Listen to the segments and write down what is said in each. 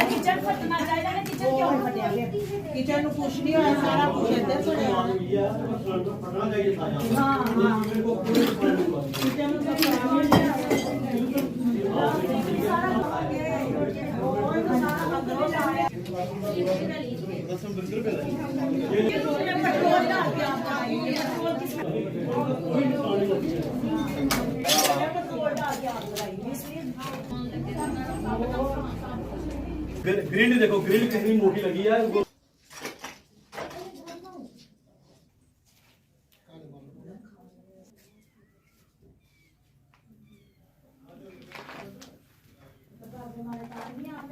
Kitchen फटना चाहिए ना, kitchen क्यों फटिया? किचन में कुछ नहीं हुआ, सारा कुछ इधर पड़ा है। हाँ हाँ, किचन में ग्रिल देखो, ग्रिल कितनी मोटी लगी है।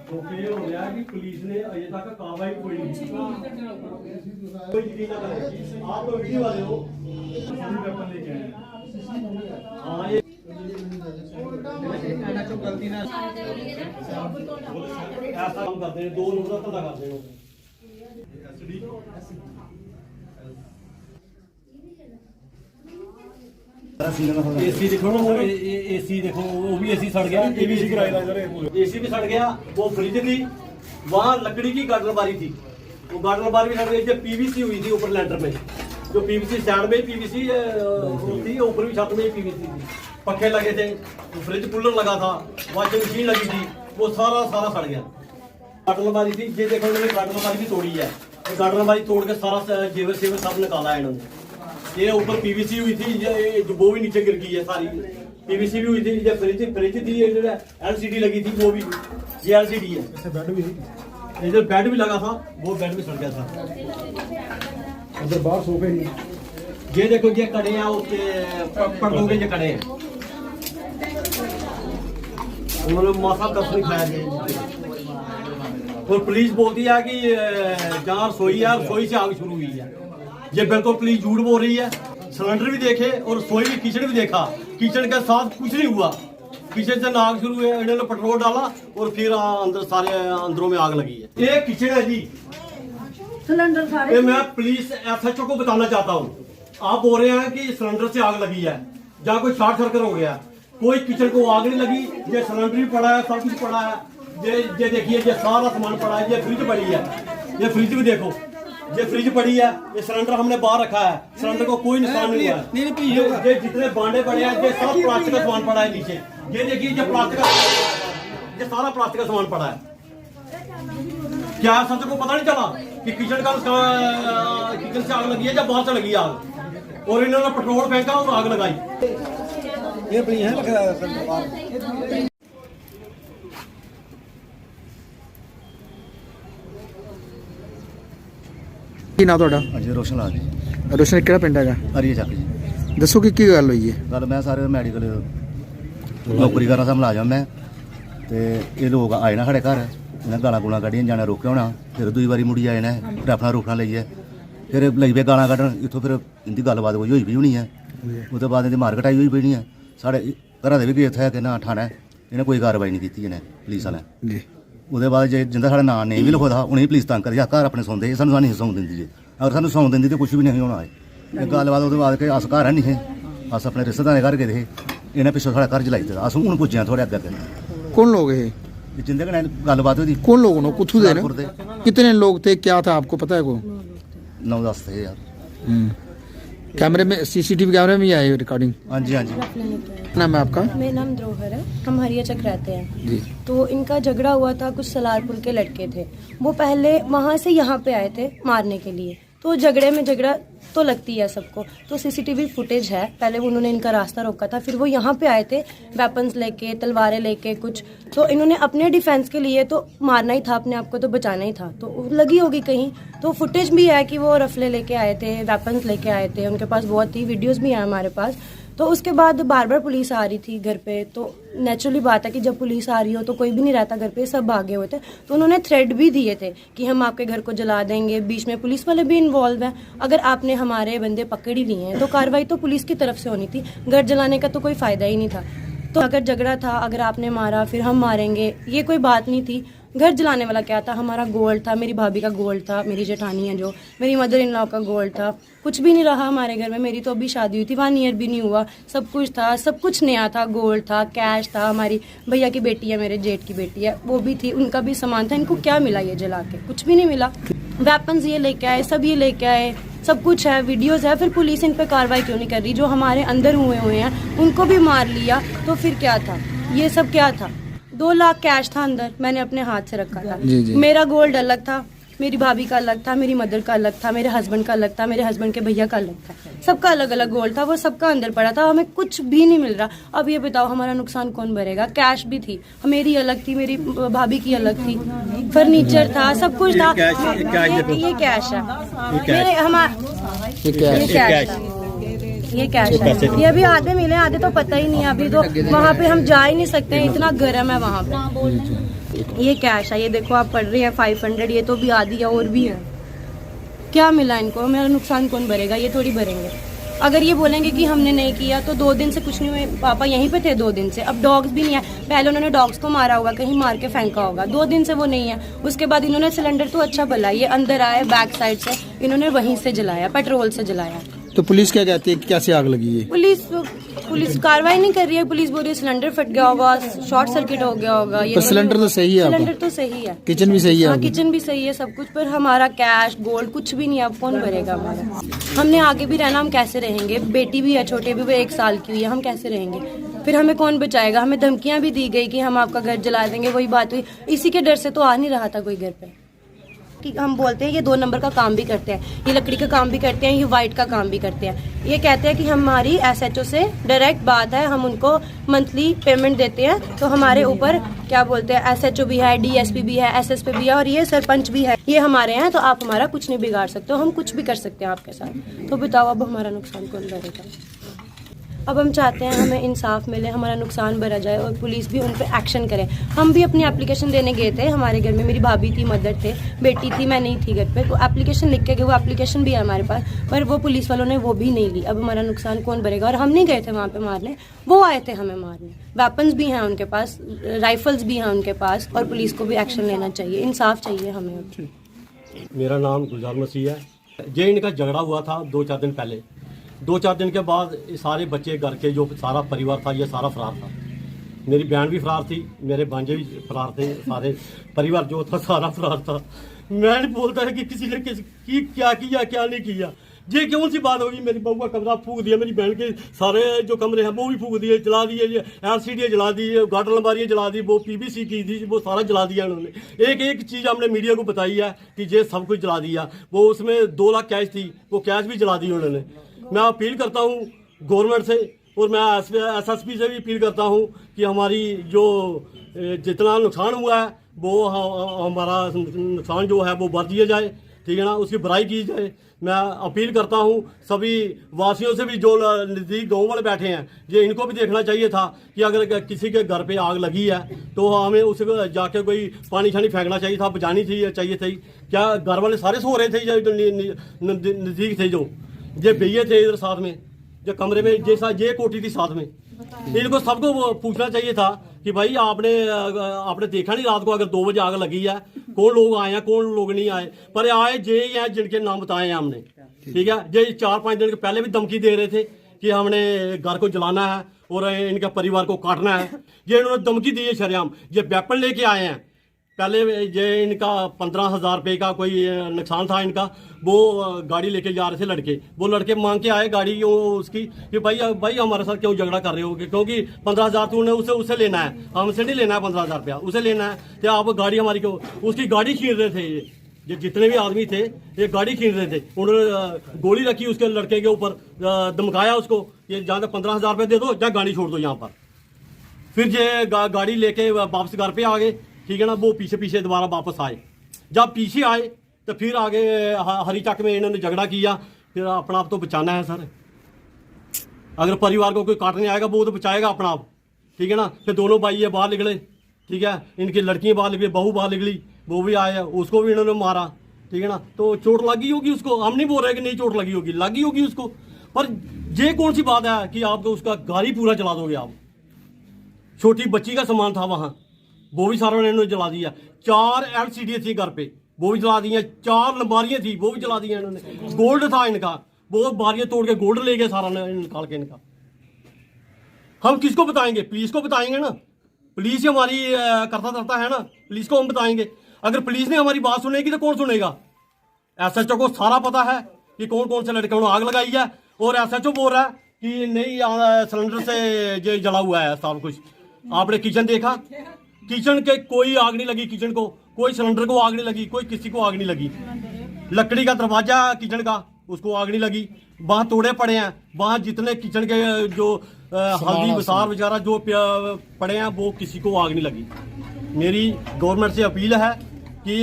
तो ये हो गया कि पुलिस ने अजय तक कार्रवाई कोई नहीं की। कोई यकीन ना करे, आप तो वीडियो वाले हो, वेपन लेके आए। हाँ, ये गलती ना ऐसा काम करते हैं, दो लोग धंधा करते हैं। एसी देखो ना, वो एसी देखो, वो भी एसी सड़ गया। एसी भी सड़ गया। वो फ्रिज थी, वहाँ लकड़ी की गार्डन बारी थी, वो गार्डन बारी भी सड़ गई। जो पीवीसी हुई थी ऊपर लेंटर में, जो पीवीसी स्टैंड में पीवीसी थी, ऊपर भी छत में पीवीसी थी। पखे लगे थे, फ्रिज कूलर लगा था, वॉशिंग मशीन लगी थी, वो सारा सड़ गया। गार्डन बारी थी, ये देखो इन्होंने गार्डन बारी भी तोड़ी है। गार्डन बारी तोड़ के सारा जेवर सेवर सब निकाला है इन्होंने। ये ऊपर पीवीसी हुई थी, वो भी नीचे गिर गई है सारी। पीवीसी भी हुई थी, जो फ्रिज थी, एलसीडी लगी थी, वो भी, ये एलसीडी है। इधर बेड भी लगा था, वो बेड भी सड़ गया था। उधर बाहर सोफे ही। ये देखो, ये कड़े हैं उसके पर्दों के, ये कड़े हैं। उन्होंने माथा कस नहीं खाया। और पुलिस बोलती है कि जहाँ रसोई है, रसोई से आग शुरू हुई है। ये बिल्कुल पुलिस झूठ बोल रही है। सिलेंडर भी देखे और रसोई भी, किचन भी देखा, किचन के साथ कुछ नहीं हुआ। किचन से आग शुरू हुई, इन्होंने पेट्रोल डाला और फिर अंदर सारे अंदरों में आग लगी है। ये किचन है जी, सिलेंडर सारे। मैं पुलिस एसएचओ को बताना चाहता हूँ। आप बोल रहे हैं कि सिलेंडर से आग लगी है, जहाँ कोई शॉर्ट सर्किट हो गया। कोई किचन को आग नहीं लगी। ये सिलेंडर भी पड़ा है, सब कुछ पड़ा है। ये देखिए, ये सारा सामान पड़ा है। ये फ्रिज पड़ी है, ये फ्रिज भी देखो, ये फ्रिज पड़ी है। ये सिलेंडर हमने बाहर रखा है, सिलेंडर को कोई नुकसान नहीं हुआ है। ये जितने बांडे पड़े हैं, ये सब प्लास्टिक का सामान पड़ा है नीचे। ये देखिए, ये प्लास्टिक का, ये सारा प्लास्टिक का सामान पड़ा है। क्या सबको पता नहीं चला कि किचन से आग लगी है या बाहर से लगी आग? और इन्होंने पेट्रोल फेंका और आग लगाई। ये अपनी है लगा। ਕੀ ਨਾਂ ਤੁਹਾਡਾ? ਹਾਂਜੀ ਰੋਸ਼ਨ ਲਾਲ ਜੀ, ਰੋਸ਼ਨ ਕਿਹੜਾ ਪਿੰਡ ਹੈਗਾ? ਹਰੀਏ ਚੱਕ ਜੀ। ਦੱਸੋ ਕਿ ਕੀ ਗੱਲ ਹੋਈ ਹੈ? ਗੱਲ ਮੈਂ ਸਾਰੇ ਮੈਡੀਕਲ ਨੌਕਰੀ ਕਰਨਾ ਸਾ ਮੁਲਾਜ਼ਮ ਮੈਂ, ਤੇ ਇਹ ਲੋਕ ਆਏ ਨਾ ਸਾਡੇ ਘਰ, ਇਹਨਾਂ ਗਾਲਾਂ ਗੂਲਾਂ ਕੱਢੀਆਂ, ਜਾਣਾ ਰੋਕਿਆ ਹੋਣਾ। ਫਿਰ ਦੂਜੀ ਵਾਰੀ ਮੁੜੀ ਆਏ ਨੇ, ਰਫਣਾ ਰੋਕਣਾ ਲਈਏ, ਫਿਰ ਲਈ ਪਏ ਗਾਲਾਂ ਕੱਢਣ। ਇੱਥੋਂ ਫਿਰ ਇਹਦੀ ਗੱਲਬਾਤ ਕੋਈ ਹੋਈ ਵੀ ਹੋਣੀ ਹੈ। ਉਹ ਤੋਂ ਬਾਅਦ ਇਹਦੀ ਮਾਰਕੀਟ ਆਈ ਹੋਈ ਪਈ ਹੈ। ਸਾਡੇ ਘਰਾਂ ਦੇ ਵੀ ਗਏ ਇੱਥੇ ਕਿ ਨਾ ਠਾਣਾ, ਇਹਨੇ ਕੋਈ ਕਾਰਵਾਈ ਨਹੀਂ ਕੀਤੀ ਇਹਨੇ ਪੁਲਿਸ ਵਾਲਿਆਂ। ਜੀ ਉਹਦੇ ਬਾਅਦ ਜੇ ਜਿੰਦਾ ਸਾਡਾ ਨਾਂ ਨਹੀਂ ਵੀ ਲਿਖੋਦਾ, ਉਹਨੇ ਪੁਲਿਸ ਤੰਗ ਕਰਿਆ। ਘਰ ਆਪਣੇ ਸੌਂਦੇ, ਸਾਨੂੰ ਨਹੀਂ ਸੌਂ ਦਿੰਦੀ ਜੇ। ਅਗਰ ਸਾਨੂੰ ਸੌਂ ਦਿੰਦੀ ਤਾਂ ਕੁਛ ਵੀ ਨਹੀਂ ਹੋਣਾ ਹੈ। ਇਹ ਗੱਲਬਾਤ ਉਹਦੇ ਬਾਅਦ ਕਿ ਅਸ ਘਰ ਨਹੀਂ ਹੈ, ਅਸ ਆਪਣੇ ਰਿਸ਼ਤੇਦਾਰਾਂ ਦੇ ਘਰ ਗਏ ਦੇ। ਇਹਨੇ ਪਿੱਛੋਂ ਸਾਡਾ ਘਰ ਜਲਾਈ ਦਿੱਤਾ। ਅਸ ਹੁਣ ਪੁੱਜਿਆ ਥੋੜੇ ਅੱਗੇ कौन लोग है? ਜਿੰਦੇ ਕਨੇ ਗੱਲਬਾਤ ਹੋਈ। कौन लोग हो? कुथू दे सुल्तानपुर दे। कितने लोग थे, क्या था आपको पता है? को 9-10 थे यार। कैमरे में, सीसीटीवी कैमरे में ही आए रिकॉर्डिंग? हाँ जी हाँ जी। नाम है आपका? मेरा नाम द्रोहर है, हम हरिया चक रहते हैं जी। तो इनका झगड़ा हुआ था, कुछ सलारपुर के लड़के थे, वो पहले वहाँ से यहाँ पे आए थे मारने के लिए। तो झगड़े में झगड़ा तो लगती है सबको, तो सीसीटीवी फुटेज है। पहले उन्होंने इनका रास्ता रोका था, फिर वो यहाँ पे आए थे वेपन्स लेके, तलवारें लेके कुछ। तो इन्होंने अपने डिफेंस के लिए तो मारना ही था, अपने आप को तो बचाना ही था, तो लगी होगी कहीं। तो फुटेज भी है कि वो रफले लेके आए थे, वेपन्स लेके आए थे, उनके पास बहुत ही वीडियोस भी हैं हमारे पास। तो उसके बाद बार बार पुलिस आ रही थी घर पे, तो नेचुरली बात है कि जब पुलिस आ रही हो तो कोई भी नहीं रहता घर पे, सब भागे हुए थे। तो उन्होंने थ्रेट भी दिए थे कि हम आपके घर को जला देंगे, बीच में पुलिस वाले भी इन्वॉल्व हैं। अगर आपने हमारे बंदे पकड़ ही लिए हैं तो कार्रवाई तो पुलिस की तरफ से होनी थी, घर जलाने का तो कोई फ़ायदा ही नहीं था। तो अगर झगड़ा था, अगर आपने मारा फिर हम मारेंगे, ये कोई बात नहीं थी। घर जलाने वाला क्या था, हमारा गोल्ड था, मेरी भाभी का गोल्ड था, मेरी जेठानी है जो, मेरी मदर इन लॉ का गोल्ड था, कुछ भी नहीं रहा हमारे घर में। मेरी तो अभी शादी हुई थी, 1 ईयर भी नहीं हुआ, सब कुछ था, सब कुछ नया था, गोल्ड था, कैश था, हमारी भैया की बेटी है, मेरे जेठ की बेटी है, वो भी थी, उनका भी सामान था। इनको क्या मिला ये जला के? कुछ भी नहीं मिला। वेपन्स ये लेके आए, सब ये लेके आए, सब कुछ है, वीडियोस है, फिर पुलिस इन पे कार्रवाई क्यों नहीं कर रही? जो हमारे अंदर हुए हैं उनको भी मार लिया, तो फिर क्या था? ये सब क्या था? 2 लाख कैश था अंदर, मैंने अपने हाथ से रखा था। मेरा गोल्ड अलग था, मेरी भाभी का अलग था, मेरी मदर का अलग था, मेरे हस्बैंड का अलग था, मेरे हस्बैंड के भैया का अलग था, सबका अलग अलग गोल्ड था, वो सबका अंदर पड़ा था, हमें कुछ भी नहीं मिल रहा। अब ये बताओ हमारा नुकसान कौन भरेगा? कैश भी थी, मेरी अलग थी, मेरी भाभी की अलग थी, फर्नीचर था, सब कुछ था। ये कैश है, मेरे ये कैश है, ये अभी आधे मिले, आधे तो पता ही नहीं है। अभी तो वहाँ पे हम जा ही नहीं सकते हैं, इतना गर्म है वहाँ पे। ये कैश है, ये देखो आप पढ़ रहे हैं 500, ये तो भी आधी है और भी है। क्या मिला इनको? मेरा नुकसान कौन भरेगा? ये थोड़ी भरेंगे। अगर ये बोलेंगे कि हमने नहीं किया तो 2 दिन से कुछ नहीं हुए, पापा यहीं पे थे 2 दिन से। अब डॉग्स भी नहीं है, पहले उन्होंने डॉग्स को मारा होगा, कहीं मार के फेंका होगा, 2 दिन से वो नहीं है। उसके बाद इन्होंने सिलेंडर तो अच्छा भला, ये अंदर आए बैक साइड से, इन्होंने वहीं से जलाया, पेट्रोल से जलाया। तो पुलिस क्या कहती है कि कैसे आग लगी है? पुलिस कार्रवाई नहीं कर रही है। पुलिस बोल रही है सिलेंडर फट गया होगा, शॉर्ट सर्किट हो गया होगा। ये तो सिलेंडर तो सही है, सिलेंडर तो सही है, किचन भी सही है, हाँ किचन भी सही है, सब कुछ, पर हमारा कैश गोल्ड कुछ भी नहीं है। अब कौन भरेगा हमारा? हमने आगे भी रहना, हम कैसे रहेंगे? बेटी भी है, छोटे भी, वो 1 साल की हुई है, हम कैसे रहेंगे? फिर हमें कौन बचाएगा? हमें धमकियां भी दी गई कि हम आपका घर जला देंगे, वही बात हुई। इसी के डर से तो आ नहीं रहा था कोई घर पे। कि हम बोलते हैं ये 2 नंबर का काम भी करते हैं, ये लकड़ी का काम भी करते हैं, ये वाइट का काम भी करते हैं। ये कहते हैं कि हमारी SHO से डायरेक्ट बात है, हम उनको मंथली पेमेंट देते हैं, तो हमारे ऊपर क्या बोलते हैं SHO भी है, DSP भी है, SSP भी है और ये सरपंच भी है, ये हमारे हैं, तो आप हमारा कुछ नहीं बिगाड़ सकते हो, हम कुछ भी कर सकते हैं आपके साथ। तो बताओ अब हमारा नुकसान कौन भरेगा? अब हम चाहते हैं हमें इंसाफ मिले, हमारा नुकसान भरा जाए और पुलिस भी उन पर एक्शन करे। हम भी अपनी एप्लीकेशन देने गए थे, हमारे घर में मेरी भाभी थी, मदर थे, बेटी थी, मैं नहीं थी घर पे, तो एप्लीकेशन लिख के गए, वो एप्लीकेशन भी है हमारे पास, पर वो पुलिस वालों ने वो भी नहीं ली। अब हमारा नुकसान कौन भरेगा? और हम नहीं गए थे वहाँ पे मारने, वो आए थे हमें मारने। वेपन्स भी हैं उनके पास, राइफल्स भी हैं उनके पास, और पुलिस को भी एक्शन लेना चाहिए, इंसाफ चाहिए हमें। मेरा नाम गुलजार मसीह है। ये इनका झगड़ा हुआ था 2-4 दिन पहले। 2-4 दिन के बाद सारे बच्चे घर के जो सारा परिवार था ये सारा फरार था। मेरी बहन भी फरार थी, मेरे भांजे भी फरार थे, सारे परिवार जो था सारा फरार था। मैं नहीं बोलता है कि किसी ने क्या किया क्या नहीं किया। ये कौन सी बात होगी? मेरी बहू का कमरा फूक दिया, मेरी बहन के सारे जो कमरे हैं वो भी फूक दिए, जला दिए, LCD जला दी, गाटर अलमारियाँ जला दी, वो PVC की थी वो सारा जला दिया उन्होंने। एक एक चीज़ हमने मीडिया को बताई है कि ये सब कुछ जला दिया। वो उसमें 2 लाख कैश थी, वो कैश भी जला दी उन्होंने। मैं अपील करता हूँ गवर्नमेंट से, और मैं SSP से भी अपील करता हूँ कि हमारी जो जितना नुकसान हुआ है वो हमारा नुकसान जो है वो भर दिया जाए, ठीक है ना, उसकी भराई की जाए। मैं अपील करता हूँ सभी वासियों से भी जो नज़दीक गाँव वाले बैठे हैं, ये इनको भी देखना चाहिए था कि अगर किसी के घर पे आग लगी है तो हमें उसे जाके कोई पानी शानी फेंकना चाहिए था, बचानी चाहिए थी। क्या घर वाले सारे सो रहे थे जो नज़दीक थे, जो ये भैया थे इधर साथ में, जो कमरे में जैसा ये कोठी थी साथ में, इनको सबको पूछना चाहिए था कि भाई आपने देखा नहीं रात को अगर 2 बजे आग लगी है, कौन लोग आए हैं कौन लोग नहीं आए, पर आए जे हैं जिनके नाम बताए हैं हमने, ठीक है। ये 4-5 दिन के पहले भी धमकी दे रहे थे कि हमने घर को जलाना है और इनके परिवार को काटना है। ये इन्होंने धमकी दी है शरेआम। ये वेपन लेके आए हैं। पहले ये इनका 15,000 रुपये का कोई नुकसान था इनका, वो गाड़ी लेके जा रहे थे लड़के, वो लड़के मांग के आए गाड़ी उसकी कि भाई हमारे साथ क्यों झगड़ा कर रहे हो, क्योंकि 15,000 तो उन्हें उससे लेना है, हमसे नहीं लेना है 15,000 रुपया, उसे लेना है। तो आप गाड़ी हमारी क्यों, उसकी गाड़ी छीन रहे थे ये जितने भी आदमी थे, ये गाड़ी खींच रहे थे। उन्होंने गोली रखी उसके लड़के के ऊपर, धमकाया उसको, ये जहाँ तक 15,000 रुपये दे दो या गाड़ी छोड़ दो यहाँ पर। फिर ये गाड़ी लेके वापस घर पे आ गए, ठीक है ना। वो पीछे दोबारा वापस आए। जब पीछे आए तो फिर आगे हरी चक में इन्होंने झगड़ा किया। फिर अपना आप तो बचाना है सर। अगर परिवार को कोई काटने आएगा वो तो बचाएगा अपना आप, ठीक है ना। फिर दोनों भाई ये बाहर निकले, ठीक है, इनकी लड़कियां बाहर निकली, बहू बाहर निकली, वो भी आया, उसको भी इन्होंने मारा, ठीक है ना। तो चोट लगी होगी उसको, हम नहीं बोल रहे कि नहीं चोट लगी होगी, लगी होगी उसको। पर ये कौन सी बात है कि आप तो उसका गाड़ी पूरा जला दोगे आप। छोटी बच्ची का सामान था वहां, वो भी सारा इन्होंने जला दिया। 4 LCD थी घर पे, वो भी जला दी है। 4 अलमारियां थी, वो भी जला दी इन्होंने। गोल्ड था इनका, वो बारियां तोड़ के गोल्ड ले गए सारा निकाल के इनका। हम किसको बताएंगे? पुलिस को बताएंगे ना, पुलिस ही हमारी करता धरता है ना, पुलिस को हम बताएंगे। अगर पुलिस ने हमारी बात सुनेगी तो कौन सुनेगा? SHO को सारा पता है कि कौन कौन से लड़के आग लगाई है, और SHO बोल रहा है कि नहीं सिलेंडर से ये जला हुआ है सब कुछ। आपने किचन देखा, किचन के कोई आग नहीं लगी, किचन को कोई सिलेंडर को आग नहीं लगी, कोई किसी को आग नहीं लगी। लकड़ी का दरवाजा किचन का, उसको आग नहीं लगी। वहां तोड़े पड़े हैं, वहां जितने किचन के जो हल्दी मसार वगैरह जो पड़े हैं वो किसी को आग नहीं लगी। मेरी गवर्नमेंट से अपील है कि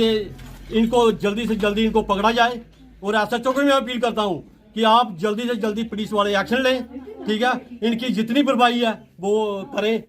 इनको जल्दी से जल्दी इनको पकड़ा जाए, और SHO को मैं अपील करता हूं कि आप जल्दी से जल्दी पुलिस वाले एक्शन लें, ठीक है, इनकी जितनी भरपाई है वो करें।